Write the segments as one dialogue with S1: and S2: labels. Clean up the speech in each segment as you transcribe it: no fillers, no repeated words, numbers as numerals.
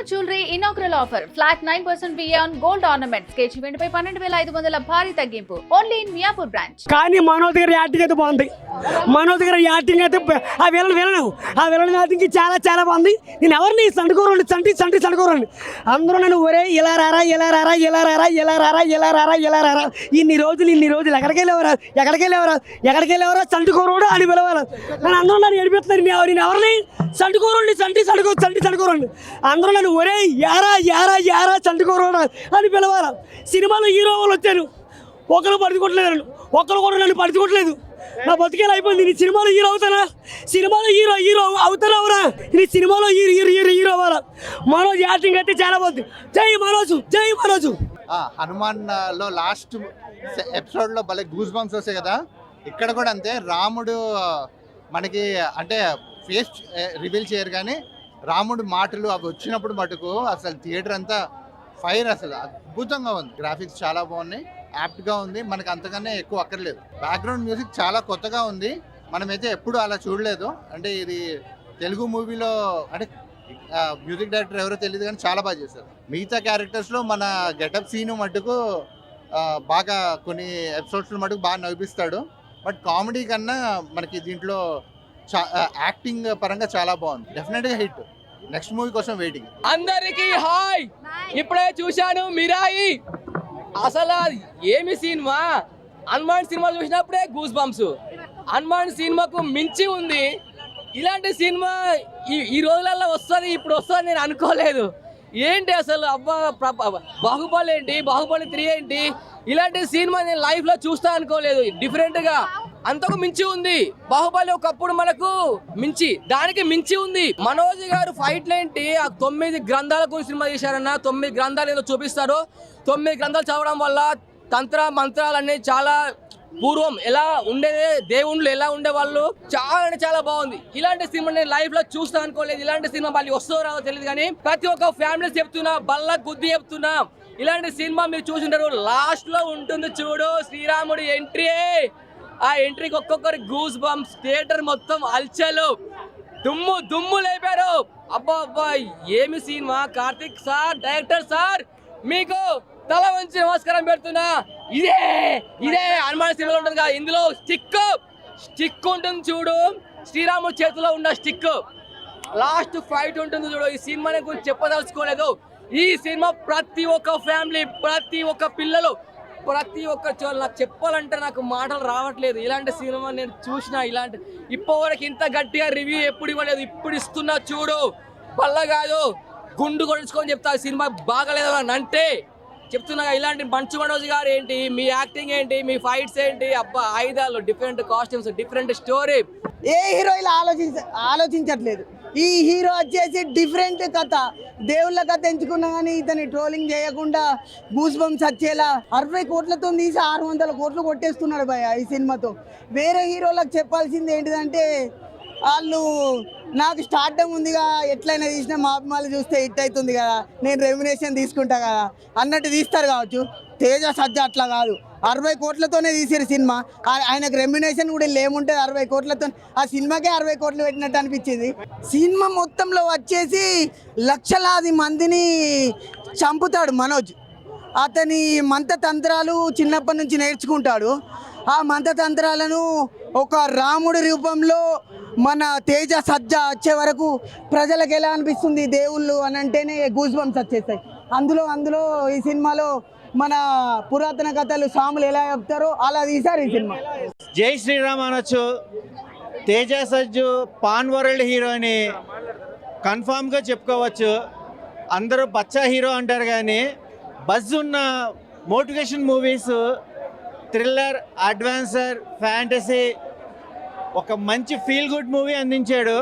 S1: Jewellery inaugural offer flat 9% VA on gold ornaments. KG వెండిపై 12,500 భారీ తగ్గింపు. Only in Miyapur branch.
S2: కానీ మనోజ్ గారి యాక్టింగ్ అయితే బాగుంది. మనోజ్ గారి యాక్టింగ్ అయితే ఆ విలన్ యాక్టింగ్ చాలా చాలా బాగుంది. నేను ఎవరిని సండుకోరండి సండుకోరండి అందరూ నన్ను ఒరే ఇలా రారా ఇన్ని రోజులు ఎక్కడికి వెళ్ళేవరా సండుకోరోడు అని పిలవాలి. నన్ను అందరూ నన్ను ఏడిపిస్తున్నారు. నేను ఎవరిని సండుకోరండి సండుకోరండి అందరూ నన్ను ఒరే యారా సండుకోరోడు అని పిలవాలి. సినిమాలో హీరో వాళ్ళు వచ్చాను, ఒకరు పడుకోవట్లేదు, ఒక్కరు కూడా నన్ను పడుకోవట్లేదు. నా బతికేలా అయిపోయింది. నీ సినిమాలో హీరో అవుతానా? సినిమాలో హీరో అవుతానవరా? నీ సినిమాలో హీరో అవ్వాలా? మనోజ్ యాక్టింగ్ అయితే చాలా బాగుంది. జై మనోజు.
S3: హనుమాన్ లో లాస్ట్ ఎపిసోడ్ లో భలే గూస్ బంప్స్ వస్తాయి కదా. ఇక్కడ కూడా అంతే. రాముడు మనకి అంటే ఫేస్ రివీల్ చేయరు, కానీ రాముడు మాటలు అవి వచ్చినప్పుడు మటుకు అసలు థియేటర్ అంతా ఫైర్. అసలు అద్భుతంగా ఉంది. గ్రాఫిక్స్ చాలా బాగున్నాయి, యాప్ట్గా ఉంది. మనకు అంతకన్నా ఎక్కువ అక్కర్లేదు. బ్యాక్గ్రౌండ్ మ్యూజిక్ చాలా కొత్తగా ఉంది. మనమైతే ఎప్పుడు అలా చూడలేదు. అంటే ఇది తెలుగు మూవీలో అంటే మ్యూజిక్ డైరెక్టర్ ఎవరో తెలియదు, కానీ చాలా బాగా చేశారు. మిగతా క్యారెక్టర్స్లో మన గెటప్ సీను మటుకు బాగా కొన్ని ఎపిసోడ్స్లో మటుకు బాగా నవ్విస్తాడు. బట్ కామెడీ కన్నా మనకి దీంట్లో యాక్టింగ్ పరంగా చాలా బాగుంది. డెఫినెట్గా హిట్. నెక్స్ట్ మూవీ కోసం వెయిటింగ్.
S4: అందరికీ హాయ్. ఇప్పుడే చూశాను మిరాయి. అసలు ఏమి సినిమా! హనుమాన్ సినిమా చూసినప్పుడే గూస్ బంప్స్. హనుమాన్ సినిమాకు మించి ఉంది. ఇలాంటి సినిమా ఈ రోజులలో వస్తుంది, ఇప్పుడు వస్తుంది నేను అనుకోలేదు. ఏంటి అసలు అబ్బా, బాహుబలి ఏంటి, బాహుబలి 3 ఏంటి, ఇలాంటి సినిమా నేను లైఫ్లో చూస్తా అనుకోలేదు. డిఫరెంట్గా అంతకు మించి ఉంది. బాహుబలి ఒకప్పుడు మనకు దానికి మించి ఉంది. మనోజ్ గారు ఫైట్లు ఏంటి, ఆ 9 గ్రంథాల గురించి సినిమా చేశారన్న. 9 గ్రంథాలు ఏదో చూపిస్తారు. 9 గ్రంథాలు చదవడం వల్ల తంత్ర మంత్రాలన్నీ చాలా పూర్వం ఎలా ఉండేది, దేవుళ్ళు ఎలా ఉండేవాళ్ళు, చాలా అంటే చాలా బాగుంది. ఇలాంటి సినిమా నేను లైఫ్ లో చూస్తా అనుకోలేదు. ఇలాంటి సినిమా మళ్ళీ వస్తుందో రాదో తెలియదు, కానీ ప్రతి ఒక్క ఫ్యామిలీ చెప్తున్నా, బల్ల గుద్ది చెప్తున్నా, ఇలాంటి సినిమా మీరు చూసింటారు. లాస్ట్ లో ఉంటుంది చూడు, శ్రీరాముడి ఎంట్రీ. ఆ ఎంట్రీకి ఒక్కొక్కరి గూస్ బంప్స్. థియేటర్ మొత్తం అల్చలు, దుమ్ము లేపారు. అబ్బా ఏమి cinema! Karthik sir, director sir, మీకు తల వంచి నమస్కారం పెడుతున్నా. ఇదే హనుమాన్ సినిమాలో ఉంటుంది కదా, ఇందులో స్టిక్ ఉంటుంది చూడు, శ్రీరాముడి చేతిలో ఉన్న స్టిక్. లాస్ట్ ఫైట్ ఉంటుంది చూడు. ఈ సినిమాని గురించి చెప్పదలుచుకోలేదు. ఈ సినిమా ప్రతి ఒక్క ఫ్యామిలీ, ప్రతి ఒక్క పిల్లలు, ప్రతి ఒక్క నాకు చెప్పాలంటే నాకు మాటలు రావట్లేదు. ఇలాంటి సినిమా నేను చూసిన, ఇలాంటి ఇప్పటివరకు ఇంత గట్టిగా రివ్యూ ఎప్పుడు ఇవ్వలేదు. ఇప్పుడు ఇస్తున్నా చూడు. బల్ల కాదు, గుండు కొడుచుకొని చెప్తా. సినిమా బాగలేదు అని అంటే చెప్తున్నా. ఇలాంటి మంచు మనోజ్ గారు ఏంటి, మీ యాక్టింగ్ ఏంటి, మీ ఫైట్స్ ఏంటి, అబ్బా ఆయుధాలు, డిఫరెంట్ కాస్ట్యూమ్స్, డిఫరెంట్ స్టోరీ.
S5: ఏ హీరో ఇలా ఆలోచించట్లేదు. ఈ హీరో వచ్చేసి డిఫరెంట్ కథ, దేవుళ్ళ కథ ఎంచుకున్నా కానీ ఇతని ట్రోలింగ్ చేయకుండా గూస్ బంప్స్ వచ్చేలా 60 కోట్లతో తీసి 600 కోట్లు కొట్టేస్తున్నాడు భయ ఈ సినిమాతో. వేరే హీరోలకు చెప్పాల్సింది ఏంటిదంటే, వాళ్ళు నాకు స్టార్టమ్ ఉందిగా, ఎట్లయినా తీసినా మా అభిమానులు చూస్తే హిట్ అవుతుంది కదా, నేను రెమ్యునేషన్ తీసుకుంటా కదా అన్నట్టు తీస్తారు కావచ్చు. తేజ సజ్జా అట్లా కాదు, 60 కోట్లతోనే తీసారు సినిమా. ఆయనకు రెమ్యునేషన్ కూడా ఏముంటుంది, 60 కోట్లతో. ఆ సినిమాకే 60 కోట్లు పెట్టినట్టు అనిపించింది. సినిమా మొత్తంలో వచ్చేసి లక్షలాది మందిని చంపుతాడు మనోజ్. అతని మంత్రతంత్రాలు చిన్నప్పటి నుంచి నేర్చుకుంటాడు. ఆ మంత్రతంత్రాలను ఒక రాముడి రూపంలో మన తేజ సజ్జా వచ్చే వరకు ప్రజలకు ఎలా అనిపిస్తుంది దేవుళ్ళు అని అంటేనే గూస్ బంప్స్ వచ్చేస్తాయి. అందులో ఈ సినిమాలో మన పురాతన కథలు సాములు ఎలా చెప్తారో అలా తీశారు ఈ సినిమా.
S6: జై శ్రీరామ్ అనొచ్చు. తేజ సజ్జు పాన్ వరల్డ్ హీరోని కన్ఫామ్గా చెప్పుకోవచ్చు. అందరూ బచ్చా హీరో అంటారు, కానీ బజ్ ఉన్న motivation movies, thriller, adventure, fantasy, ఒక మంచి ఫీల్ గుడ్ మూవీ అందించాడు.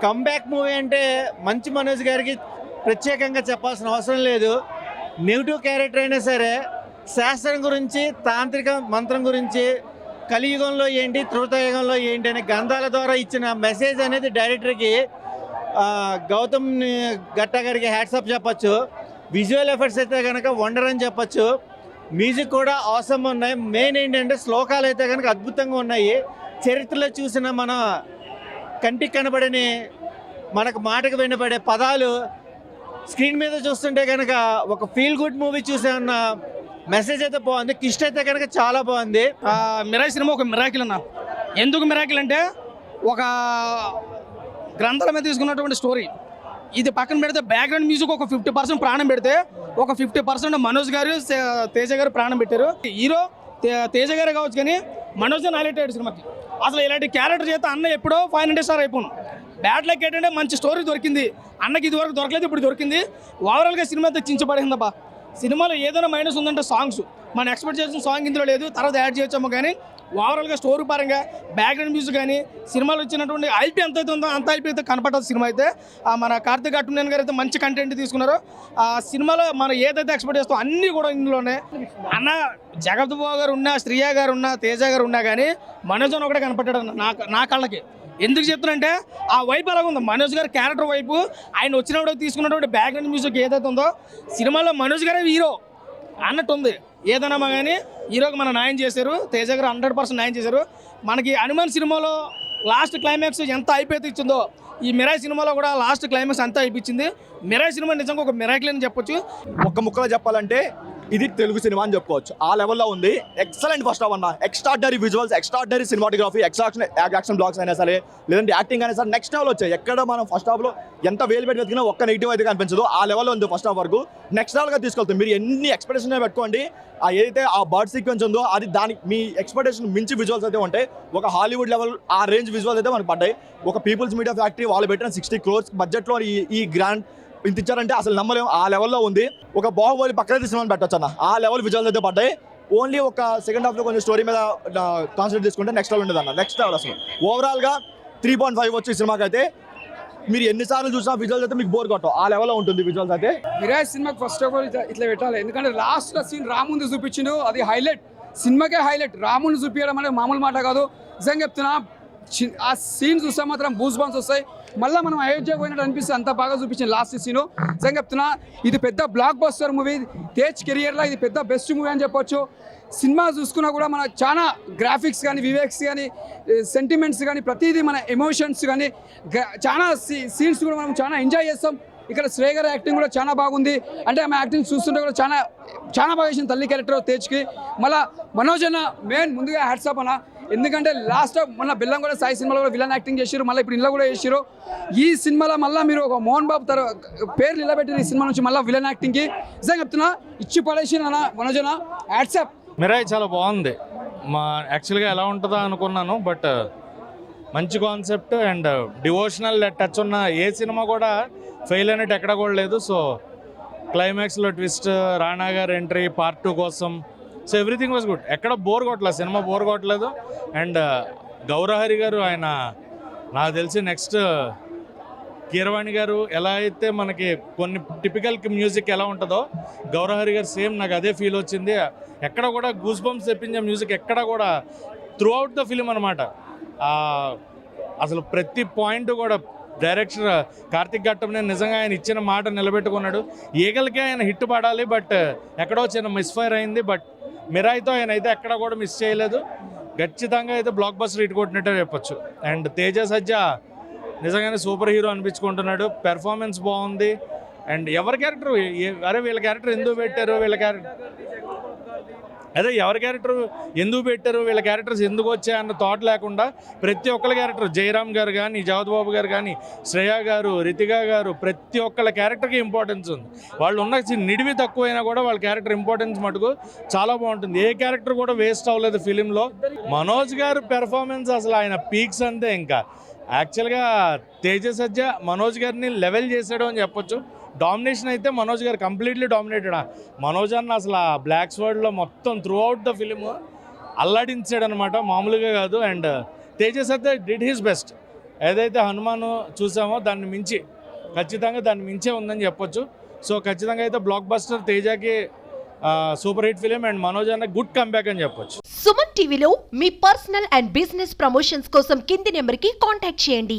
S6: కమ్బ్యాక్ మూవీ అంటే మంచు మనోజ్ గారికి ప్రత్యేకంగా చెప్పాల్సిన అవసరం లేదు. నెగిటివ్ క్యారెక్టర్ అయినా సరే శాస్త్రం గురించి, తాంత్రిక మంత్రం గురించి, కలియుగంలో ఏంటి, త్రేతాయుగంలో ఏంటి అనే గ్రంథాల ద్వారా ఇచ్చిన మెసేజ్ అనేది డైరెక్టర్కి గౌతమ్ గట్టా గారికి హ్యాట్సాప్ చెప్పచ్చు. విజువల్ ఎఫెక్ట్స్ అయితే కనుక వండర్ అని చెప్పచ్చు. మ్యూజిక్ కూడా అవసరం ఉన్నాయి. మెయిన్ ఏంటంటే శ్లోకాలు అయితే కనుక అద్భుతంగా ఉన్నాయి. చరిత్రలో చూసిన మన కంటికి కనబడని, మనకు మాటకు వినబడే పదాలు స్క్రీన్ మీద చూస్తుంటే కనుక ఒక ఫీల్ గుడ్ మూవీ చూసే ఉన్న మెసేజ్ అయితే బాగుంది. కిస్ట్ అయితే కనుక చాలా బాగుంది.
S2: మిరాయి సినిమా ఒక మిరాకిల్ అన్న. ఎందుకు మిరాకిల్ అంటే ఒక గ్రంథాల మీద తీసుకున్నటువంటి స్టోరీ. ఇది పక్కన పెడితే బ్యాక్గ్రౌండ్ మ్యూజిక్ ఒక 50% ప్రాణం పెడితే ఒక 50% మనోజ్ గారు తేజ గారు ప్రాణం పెట్టారు. హీరో తేజ గారే కావచ్చు కానీ మనోజ్ గారు హైలైట్ అయ్యాడు సినిమాకి. అసలు ఇలాంటి క్యారెక్టర్ చేస్తే అన్న ఎప్పుడో 500 స్టార్ అయిపోను. బ్యాడ్ లక్ ఏంటంటే మంచి స్టోరీ దొరికింది అన్నకి, ఇదివరకు దొరకలేదు, ఇప్పుడు దొరికింది. ఓవరాల్గా సినిమా అయితే చించబడిందబ్బా. సినిమాలో ఏదైనా మైనస్ ఉందంటే సాంగ్స్. మనం ఎక్స్పెక్ట్ చేసిన సాంగ్ ఇందులో లేదు, తర్వాత యాడ్ చేయొచ్చాము. కానీ ఓవరాల్గా స్టోరీ పరంగా బ్యాక్గ్రౌండ్ మ్యూజిక్ కానీ సినిమాలో వచ్చినటువంటి ఐపీ ఎంత అయితే ఉందో అంత ఐపీ అయితే కనపడదు సినిమా అయితే. మన కార్తీక్ అట్టునేని గారు అయితే మంచి కంటెంట్ తీసుకున్నారు. ఆ సినిమాలో మనం ఏదైతే ఎక్స్పెక్ట్ చేస్తామో అన్నీ కూడా ఇందులోనే. అన్న జగత్ బాబు గారు ఉన్నా, శ్రీయ గారు ఉన్నా, తేజ గారు ఉన్నా కానీ మనోజ్ అని ఒకటే కనపడ్డాడు నా కళ్ళకి. ఎందుకు చెప్తున్నంటే ఆ వైపు అలాగ ఉంది. మనోజ్ గారి క్యారెక్టర్ వైపు ఆయన వచ్చినప్పుడు తీసుకున్నటువంటి బ్యాక్గ్రౌండ్ మ్యూజిక్ ఏదైతే ఉందో సినిమాలో మనోజ్ గారే హీరో అన్నట్టు ఉంది. ఏదైనా కానీ హీరోకి మన న్యాయం చేశారు. తేజ గారు 100% న్యాయం చేశారు. మనకి హనుమాన్ సినిమాలో లాస్ట్ క్లైమాక్స్ ఎంత అయిపోతే ఇచ్చిందో ఈ మిరాయి సినిమాలో కూడా లాస్ట్ క్లైమాక్స్ అంతా అయిపోయింది. మిరాయి సినిమా నిజంగా ఒక మిరాకిల్ అని చెప్పొచ్చు.
S7: ఒక్క ముక్కలో చెప్పాలంటే ఇది తెలుగు సినిమా అని చెప్పుకోవచ్చు. ఆ లెవెల్లో ఉంది. ఎక్సలెంట్ ఫస్ట్ హాఫ్ అన్న. Extraordinary visuals, extraordinary cinematography, action blocks అయినా సరే, లేదంటే యాక్టింగ్ అయినా సరే నెక్స్ట్ లెవెల్ వచ్చాయి. ఎక్కడ మనం ఫస్ట్ హాఫ్లో ఎంత వేలు పెట్టి వెతికినా ఒక్క నెగిటివ్ అయితే కనిపించదు. ఆ లెవెల్లో ఉంది ఫస్ట్ హాఫ్ వరకు. నెక్స్ట్ లెవెల్గా తీసుకెళ్తాం. మీరు ఎన్ని ఎక్స్పెక్టేషన్ పెట్టుకోండి, ఏదైతే ఆ బర్డ్ సీక్వెన్స్ ఉందో అది దానికి మీ ఎక్స్పెక్టేషన్ మించి విజువల్స్ అయితే ఉంటాయి. ఒక హాలీవుడ్ లెవెల్ ఆ రేంజ్ విజువల్స్ అయితే మనకు పడ్డాయి. ఒక పీపుల్స్ మీడియా ఫ్యాక్టరీ వాళ్ళు పెట్టిన 60 crores బడ్జెట్లో ఈ గ్రాండ్ ఇంత ఇచ్చారంటే అసలు నమ్మలేము. ఆ లెవెల్లో ఉంది. ఒక బాహుబలి పక్కన సినిమాని పెట్టొచ్చు అన్న. ఆ లెవెల్ విజువల్స్ అయితే పడ్డాయి. ఓన్లీ ఒక సెకండ్ హాఫ్లో కొంచెం స్టోరీ మీద కాన్సన్ట్రేట్ తీసుకుంటే నెక్స్ట్ లెవెల్ ఉండదు అన్న. నెక్స్ట్ లెవెల్ అసలు ఓవరాల్గా 3.5 వచ్చి ఈ సినిమాకి అయితే. మీరు ఎన్నిసార్లు చూసినా విజువల్స్ అయితే మీకు బోర్ కొట్టవు. ఆ లెవెల్లో ఉంటుంది విజువల్స్ అయితే.
S8: మిరాజ్ సినిమాకి ఫస్ట్ ఆఫ్ ఆల్ ఇట్లా పెట్టాలి. ఎందుకంటే లాస్ట్లో సీన్ రాముందు చూపించిండు, అది హైలైట్. సినిమాకే హైలైట్. రాముని చూపించడం అనేది మామూలు మాట కాదు. నిజంగా చెప్తున్నా, ఆ సీన్ చూస్తే మాత్రం బూస్ బాంబ్స్ వస్తాయి. మళ్ళీ మనం అయోధ్య పోయినట్టు అనిపిస్తుంది. అంత బాగా చూపించింది లాస్ట్ సీను. నిజంగా చెప్తున్నా, ఇది పెద్ద బ్లాక్ బస్టర్ మూవీ. తేజ్ కెరియర్లో ఇది పెద్ద బెస్ట్ మూవీ అని చెప్పొచ్చు. సినిమా చూసుకున్నా కూడా మన చాలా గ్రాఫిక్స్ కానీ, వివేక్స్ కానీ, సెంటిమెంట్స్ కానీ, ప్రతిదీ మన ఎమోషన్స్ కానీ చాలా సీన్స్ కూడా మనం చాలా ఎంజాయ్ చేస్తాం. ఇక్కడ శ్రేయ గారి యాక్టింగ్ కూడా చాలా బాగుంది. అంటే ఆమె యాక్టింగ్ చూస్తుంటే కూడా చాలా బాగా చేసింది తల్లి క్యారెక్టర్ తేజ్కి. మళ్ళీ మనోజ్ అన్న మెయిన్ ముందుగా హ్యాట్సాప్ అన్న. ఎందుకంటే లాస్ట్ మొన్న బెల్లం కూడా సాయి సినిమాలో కూడా విలన్ యాక్టింగ్ చేశారు. మళ్ళీ ఇప్పుడు ఇంట్లో కూడా చేశారు. ఈ సినిమాలో మళ్ళీ మీరు ఒక మోహన్ బాబు పేరు నిలబెట్టిన ఈ సినిమా నుంచి మళ్ళీ విలన్ యాక్టింగ్కి నిజంగా చెప్తున్నా ఇచ్చి పడేసిన అన్న మనోజ్ అన్న హ్యాట్సాప్.
S6: మిరాయి చాలా బాగుంది. యాక్చువల్గా ఎలా ఉంటుందో అనుకున్నాను, బట్ మంచి కాన్సెప్ట్ అండ్ డివోషనల్ టచ్ ఉన్న ఏ సినిమా కూడా ఫెయిల్ అయినట్టు ఎక్కడ కూడా లేదు. సో క్లైమాక్స్లో ట్విస్ట్, రాణా గారు ఎంట్రీ పార్ట్ 2 కోసం, సో ఎవ్రీథింగ్ వాజ్ గుడ్. ఎక్కడ బోర్ కొట్టలేదు, సినిమా బోర్ కొట్టలేదు. అండ్ గౌరహరి గారు, ఆయన నాకు తెలిసి నెక్స్ట్ కీరవాణి గారు ఎలా అయితే మనకి కొన్ని టిపికల్ మ్యూజిక్ ఎలా ఉంటుందో గౌరహరి గారు సేమ్ నాకు అదే ఫీల్ వచ్చింది. ఎక్కడ కూడా గూస్ బంప్స్ తెప్పించే మ్యూజిక్ ఎక్కడ కూడా త్రూ అవుట్ ద ఫిలిం అనమాట. అసలు ప్రతి పాయింట్ కూడా డైరెక్టర్ కార్తిక్ ఘట్టమనేని నిజంగా ఆయన ఇచ్చిన మాట నిలబెట్టుకున్నాడు. ఈగలకే ఆయన హిట్ పడాలి, బట్ ఎక్కడో చిన్న మిస్ఫైర్ అయింది. బట్ మిరాయితో ఆయన అయితే ఎక్కడ కూడా మిస్ చేయలేదు. ఖచ్చితంగా అయితే బ్లాక్ బస్టర్ హిట్ కొట్టినట్టే చెప్పొచ్చు. అండ్ తేజ సజ్జా నిజంగానే సూపర్ హీరో అనిపించుకుంటున్నాడు. పెర్ఫార్మెన్స్ బాగుంది. అండ్ ఎవరి క్యారెక్టర్, అరే వీళ్ళ క్యారెక్టర్ ఎందుకు పెట్టారు, ఎవరి క్యారెక్టర్ ఎందుకు పెట్టారు, వీళ్ళ క్యారెక్టర్స్ ఎందుకు వచ్చాయన్న థాట్ లేకుండా ప్రతి ఒక్కళ్ళ క్యారెక్టర్, జయరామ్ గారు కానీ, జగత్ బాబు గారు కానీ, శ్రేయ గారు, రితికా గారు, ప్రతి ఒక్కళ్ళ క్యారెక్టర్కి ఇంపార్టెన్స్ ఉంది. వాళ్ళు ఉన్న నిడివి తక్కువైనా కూడా వాళ్ళ క్యారెక్టర్ ఇంపార్టెన్స్ మటుకు చాలా బాగుంటుంది. ఏ క్యారెక్టర్ కూడా వేస్ట్ అవ్వలేదు ఫిలింలో. మనోజ్ గారు పెర్ఫార్మెన్స్ అసలు ఆయన పీక్స్ అంతే. ఇంకా యాక్చువల్గా తేజ సజ్జ మనోజ్ గారిని లెవెల్ చేశాడు అని చెప్పొచ్చు. డామినేషన్ అయితే మనోజ్ గారు కంప్లీట్లీ డామినేటెడ్. మనోజ్ అన్న అసలు ఆ బ్లాక్ స్వర్డ్లో మొత్తం త్రూ అవుట్ ద ఫిలిం అల్లాడించాడు అనమాట, మామూలుగా కాదు. అండ్ తేజస్ అయితే డిడ్ హిస్ బెస్ట్. ఏదైతే హనుమాన్ చూసామో దాన్ని మించి, ఖచ్చితంగా దాన్ని మించే ఉందని చెప్పొచ్చు. సో ఖచ్చితంగా అయితే బ్లాక్ బస్టర్ తేజకి super hit film and Manoj అన్న గుడ్ కంబ్యాక్ అని చెప్పొచ్చు.
S9: సుమన్ టీవీలో మీ పర్సనల్ అండ్ బిజినెస్ ప్రమోషన్స్ కోసం కింది నెంబర్కి కాంటాక్ట్ చేయండి.